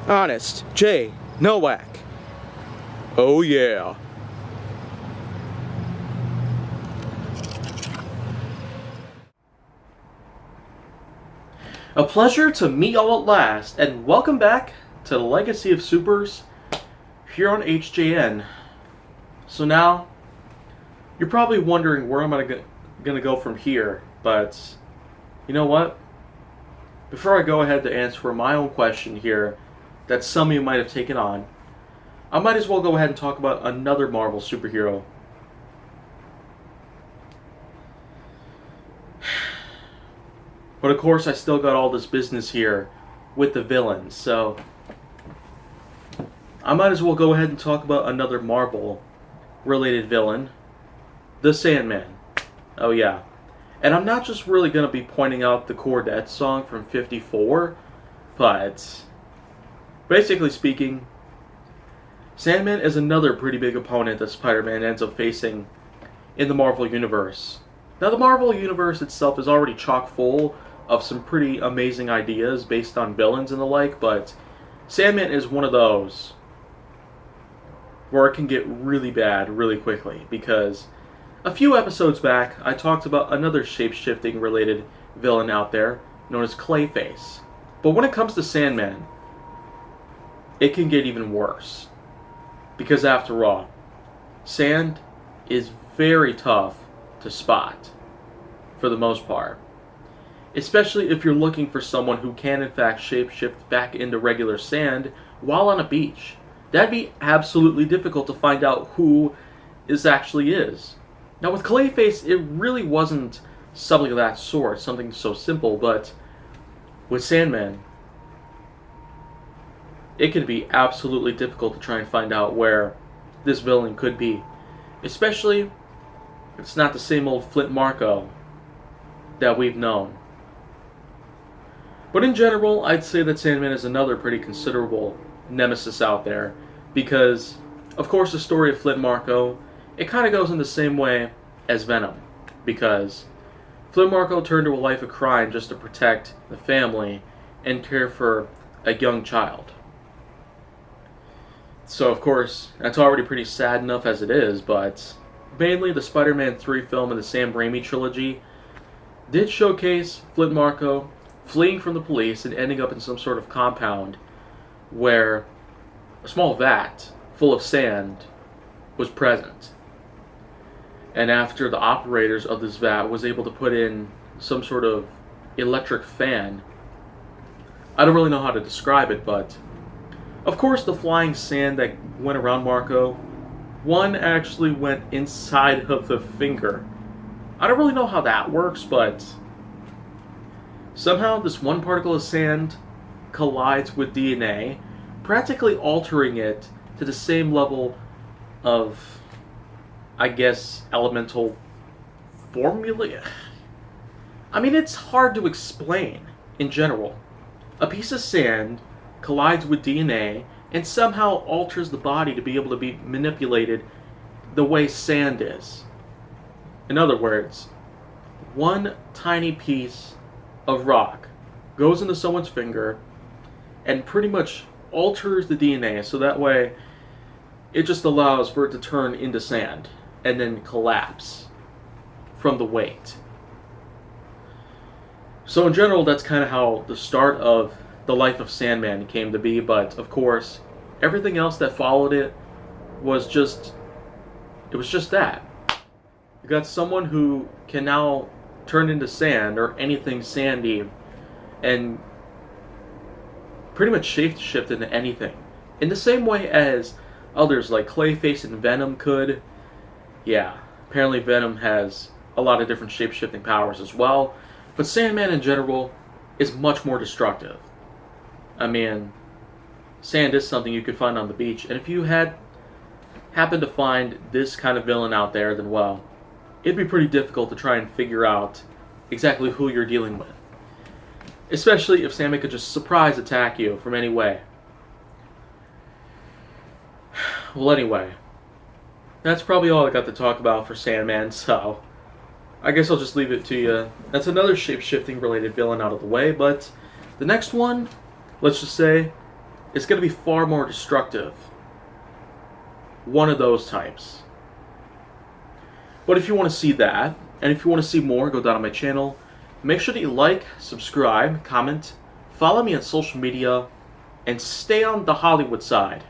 Honest J. Nowak. Oh yeah. A pleasure to meet y'all at last, and welcome back to the Legacy of Supers here on HJN. So now, you're probably wondering where am I gonna go from here, but you know what? Before I go ahead to answer my own question here that some of you might have taken on, I might as well go ahead and talk about another Marvel superhero. But of course, I still got all this business here with the villains, so I might as well go ahead and talk about another Marvel-related villain, the Sandman. Oh yeah. And I'm not just really going to be pointing out the Cordette song from 54, but basically speaking, Sandman is another pretty big opponent that Spider-Man ends up facing in the Marvel Universe. Now, the Marvel Universe itself is already chock full of some pretty amazing ideas based on villains and the like, but Sandman is one of those where it can get really bad really quickly, because a few episodes back, I talked about another shape-shifting related villain out there known as Clayface. But when it comes to Sandman, it can get even worse. Because after all, Sand is very tough to spot, for the most part. Especially if you're looking for someone who can in fact shape-shift back into regular sand while on a beach. That'd be absolutely difficult to find out who this actually is. Now with Clayface, it really wasn't something of that sort, something so simple, but with Sandman, it can be absolutely difficult to try and find out where this villain could be. Especially if it's not the same old Flint Marko that we've known. But in general, I'd say that Sandman is another pretty considerable nemesis out there, because, of course, the story of Flint Marko, it kind of goes in the same way as Venom, because Flint Marko turned to a life of crime just to protect the family and care for a young child. So, of course, that's already pretty sad enough as it is, but mainly the Spider-Man 3 film and the Sam Raimi trilogy did showcase Flint Marko fleeing from the police and ending up in some sort of compound where a small vat full of sand was present. And after the operators of this vat was able to put in some sort of electric fan, I don't really know how to describe it, but of course the flying sand that went around Marko, one actually went inside of the finger. I don't really know how that works, but somehow this one particle of sand collides with DNA, practically altering it to the same level of, I guess, elemental formula. I mean, it's hard to explain in general. A piece of sand collides with DNA and somehow alters the body to be able to be manipulated the way sand is. In other words, one tiny piece of rock goes into someone's finger and pretty much alters the DNA so that way it just allows for it to turn into sand and then collapse from the weight. So in general, that's kind of how the start of the life of Sandman came to be, but of course, everything else that followed it was just that. You got someone who can now turn into sand or anything sandy and pretty much shift into anything. In the same way as others like Clayface and Venom could. Yeah, apparently Venom has a lot of different shape-shifting powers as well, but Sandman in general is much more destructive. I mean, sand is something you could find on the beach, and if you happened to find this kind of villain out there, then well, it'd be pretty difficult to try and figure out exactly who you're dealing with. Especially if Sandman could just surprise attack you from any way. Well, anyway, that's probably all I got to talk about for Sandman, so I guess I'll just leave it to you. That's another shape-shifting related villain out of the way, but the next one, let's just say, it's going to be far more destructive. One of those types. But if you want to see that, and if you want to see more, go down on my channel. Make sure that you like, subscribe, comment, follow me on social media, and stay on the Hollywood side.